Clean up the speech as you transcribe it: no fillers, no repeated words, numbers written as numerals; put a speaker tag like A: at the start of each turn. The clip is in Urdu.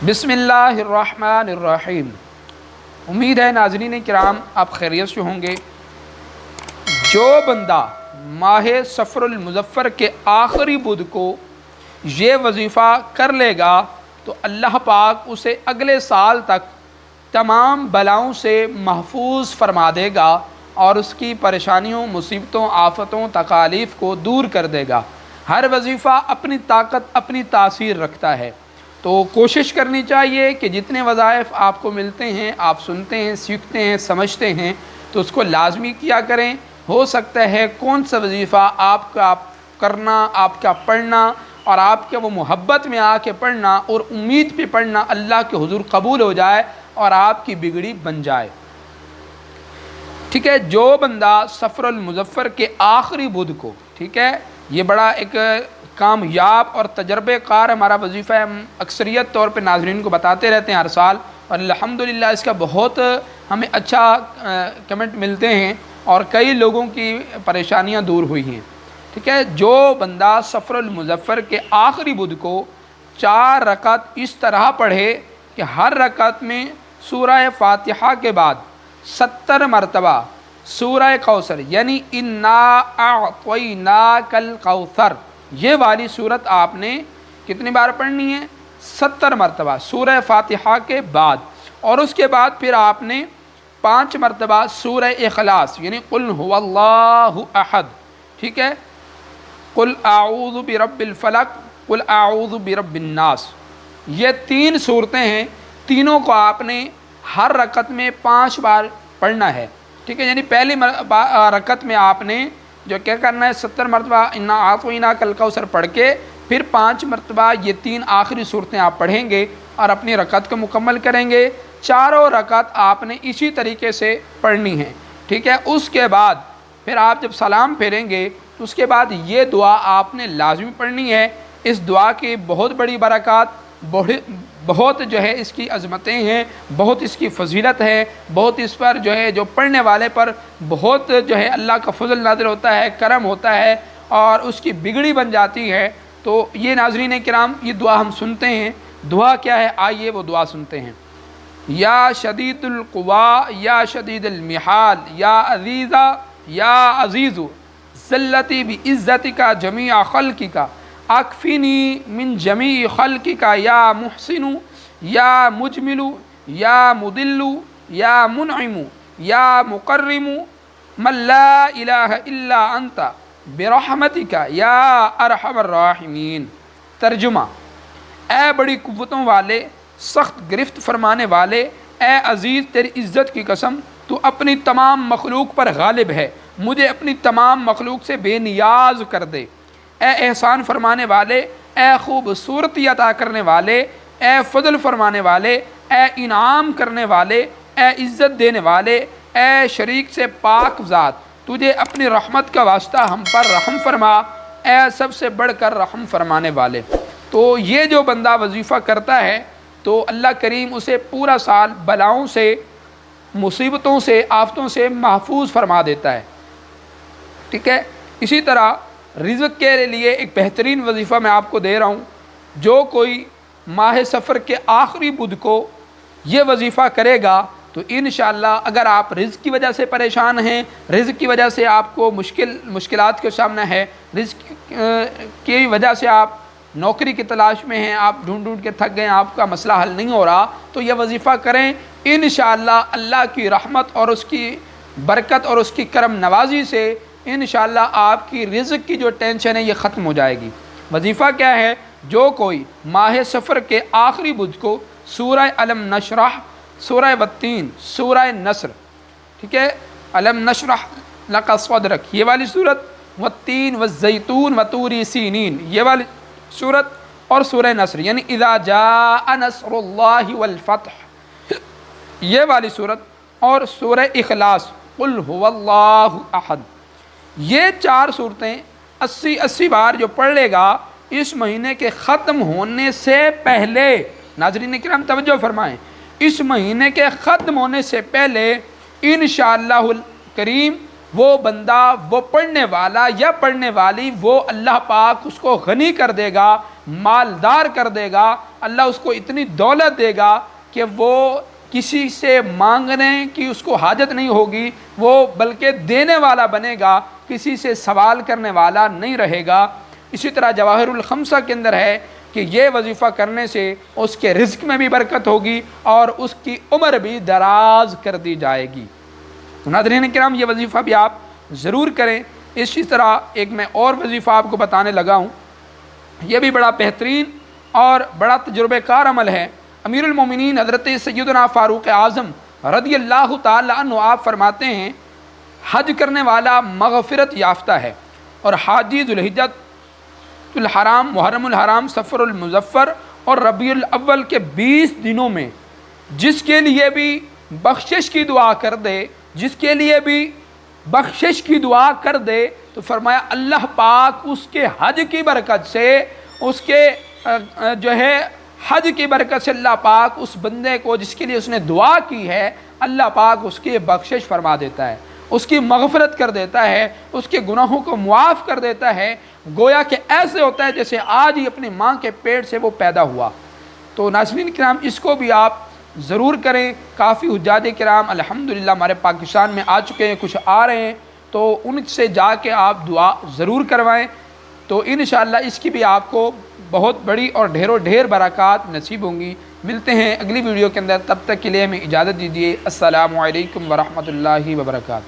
A: بسم اللہ الرحمن الرحیم۔ امید ہے ناظرین کرام آپ خیریت سے ہوں گے۔ جو بندہ ماہ صفر المظفر کے آخری بدھ کو یہ وظیفہ کر لے گا تو اللہ پاک اسے اگلے سال تک تمام بلاؤں سے محفوظ فرما دے گا اور اس کی پریشانیوں، مصیبتوں، آفتوں، تکالیف کو دور کر دے گا۔ ہر وظیفہ اپنی طاقت، اپنی تاثیر رکھتا ہے، تو کوشش کرنی چاہیے کہ جتنے وظائف آپ کو ملتے ہیں، آپ سنتے ہیں، سیکھتے ہیں، سمجھتے ہیں، تو اس کو لازمی کیا کریں۔ ہو سکتا ہے کون سا وظیفہ آپ کا کرنا، آپ کا پڑھنا اور آپ کے وہ محبت میں آ کے پڑھنا اور امید پہ پڑھنا اللہ کے حضور قبول ہو جائے اور آپ کی بگڑی بن جائے۔ ٹھیک ہے، جو بندہ صفر المظفر کے آخری بدھ کو، ٹھیک ہے، یہ بڑا ایک کامیاب اور تجربے کار ہمارا وظیفہ ہے۔ ہم اکثریت طور پہ ناظرین کو بتاتے رہتے ہیں ہر سال، اور الحمدللہ اس کا بہت ہمیں اچھا کمنٹ ملتے ہیں اور کئی لوگوں کی پریشانیاں دور ہوئی ہیں۔ ٹھیک ہے، جو بندہ صفر المظفر کے آخری بدھ کو 4 رکعت اس طرح پڑھے کہ ہر رکعت میں سورہ فاتحہ کے بعد 70 مرتبہ سورہ کوثر یعنی انا اعطیناک الکوثر، یہ والی صورت آپ نے کتنی بار پڑھنی ہے؟ 70 مرتبہ سورہ فاتحہ کے بعد، اور اس کے بعد پھر آپ نے 5 مرتبہ سورہ اخلاص یعنی قل هو اللہ احد، ٹھیک ہے، قل اعوذ برب الفلق، قل اعوذ برب الناس، یہ 3 صورتیں ہیں، تینوں کو آپ نے ہر رکعت میں 5 بار پڑھنا ہے۔ ٹھیک ہے، یعنی پہلی رکعت میں آپ نے جو کیا کرنا ہے، 70 مرتبہ انا اعطیناک الکوثر پڑھ کے پھر 5 مرتبہ یہ 3 آخری صورتیں آپ پڑھیں گے اور اپنی رکعت کو مکمل کریں گے۔ چاروں رکعت آپ نے اسی طریقے سے پڑھنی ہے۔ ٹھیک ہے، اس کے بعد پھر آپ جب سلام پھیریں گے تو اس کے بعد یہ دعا آپ نے لازمی پڑھنی ہے۔ اس دعا کی بہت بڑی برکات، بہت جو ہے اس کی عظمتیں ہیں، بہت اس کی فضیلت ہے، بہت اس پر جو ہے جو پڑھنے والے پر بہت جو ہے اللہ کا فضل نازل ہوتا ہے، کرم ہوتا ہے اور اس کی بگڑی بن جاتی ہے۔ تو یہ ناظرین کرام، یہ دعا ہم سنتے ہیں۔ دعا کیا ہے؟ آئیے وہ دعا سنتے ہیں۔ یا شدید القوا یا شدید المحال یا عزیزہ یا عزیز ذلتی بعزتک جمیع خلقک اکفنی من جمیع خلقک یا محسن یا مجمل یا مدل یا منعم یا مکرم من لا الہ الا انت برحمتک یا ارحم الراحمین۔ ترجمہ: اے بڑی قوتوں والے، سخت گرفت فرمانے والے، اے عزیز تیری عزت کی قسم، تو اپنی تمام مخلوق پر غالب ہے، مجھے اپنی تمام مخلوق سے بے نیاز کر دے۔ اے احسان فرمانے والے، اے خوبصورتی عطا کرنے والے، اے فضل فرمانے والے، اے انعام کرنے والے، اے عزت دینے والے، اے شریک سے پاک ذات، تجھے اپنی رحمت کا واسطہ ہم پر رحم فرما، اے سب سے بڑھ کر رحم فرمانے والے۔ تو یہ جو بندہ وظیفہ کرتا ہے تو اللہ کریم اسے پورا سال بلاؤں سے، مصیبتوں سے، آفتوں سے محفوظ فرما دیتا ہے۔ ٹھیک ہے، اسی طرح رزق کے لیے ایک بہترین وظیفہ میں آپ کو دے رہا ہوں۔ جو کوئی ماہ صفر کے آخری بدھ کو یہ وظیفہ کرے گا تو انشاءاللہ اگر آپ رزق کی وجہ سے پریشان ہیں، رزق کی وجہ سے آپ کو مشکلات کا سامنا ہے، رزق کی وجہ سے آپ نوکری کی تلاش میں ہیں، آپ ڈھونڈ ڈھونڈ کے تھک گئے، آپ کا مسئلہ حل نہیں ہو رہا، تو یہ وظیفہ کریں۔ انشاءاللہ اللہ کی رحمت اور اس کی برکت اور اس کی کرم نوازی سے انشاءاللہ آپ کی رزق کی جو ٹینشن ہے یہ ختم ہو جائے گی۔ وظیفہ کیا ہے؟ جو کوئی ماہ صفر کے آخری بدھ کو سورہ علم نشرح، سورہ والتین، سورہ نصر، ٹھیک ہے، علم نشرح لک صدرک یہ والی صورت، والتین والزیتون وطور سینین یہ والی صورت، اور سورہ نصر یعنی اذا جاء نصر اللہ والفتح یہ والی صورت، اور سورہ اخلاص قل هو اللہ احد، یہ 4 صورتیں 80 بار جو پڑھ لے گا اس مہینے کے ختم ہونے سے پہلے، ناظرین کرام توجہ فرمائیں، اس مہینے کے ختم ہونے سے پہلے انشاءاللہ الکریم وہ بندہ، وہ پڑھنے والا یا پڑھنے والی، وہ اللہ پاک اس کو غنی کر دے گا، مالدار کر دے گا، اللہ اس کو اتنی دولت دے گا کہ وہ کسی سے مانگنے کی اس کو حاجت نہیں ہوگی، وہ بلکہ دینے والا بنے گا، کسی سے سوال کرنے والا نہیں رہے گا۔ اسی طرح جواہر الخمسہ کے اندر ہے کہ یہ وظیفہ کرنے سے اس کے رزق میں بھی برکت ہوگی اور اس کی عمر بھی دراز کر دی جائے گی۔ ناظرین کرام، یہ وظیفہ بھی آپ ضرور کریں۔ اسی طرح ایک میں اور وظیفہ آپ کو بتانے لگا ہوں، یہ بھی بڑا بہترین اور بڑا تجربہ کار عمل ہے۔ امیر المومنین حضرت سیدنا فاروق اعظم رضی اللہ تعالیٰ عنہ آپ فرماتے ہیں، حج کرنے والا مغفرت یافتہ ہے، اور حاجی ذوالحجہ الحرام، محرم الحرام، صفر المظفر اور ربیع الاول کے 20 دنوں میں جس کے لیے بھی بخشش کی دعا کر دے، جس کے لیے بھی بخشش کی دعا کر دے، تو فرمایا اللہ پاک اس کے حج کی برکت سے، اس کے جو ہے حج کی برکت سے اللہ پاک اس بندے کو جس کے لیے اس نے دعا کی ہے، اللہ پاک اس کی بخشش فرما دیتا ہے، اس کی مغفرت کر دیتا ہے، اس کے گناہوں کو معاف کر دیتا ہے، گویا کہ ایسے ہوتا ہے جیسے آج ہی اپنی ماں کے پیٹ سے وہ پیدا ہوا۔ تو ناظرین کرام، اس کو بھی آپ ضرور کریں۔ کافی حجاج کرام الحمدللہ ہمارے پاکستان میں آ چکے ہیں، کچھ آ رہے ہیں، تو ان سے جا کے آپ دعا ضرور کروائیں، تو انشاءاللہ اس کی بھی آپ کو بہت بڑی اور ڈھیروں ڈھیر برکات نصیب ہوں گی۔ ملتے ہیں اگلی ویڈیو کے اندر، تب تک کے لیے ہمیں اجازت دیجیے۔ السلام علیکم ورحمۃ اللہ وبرکاتہ۔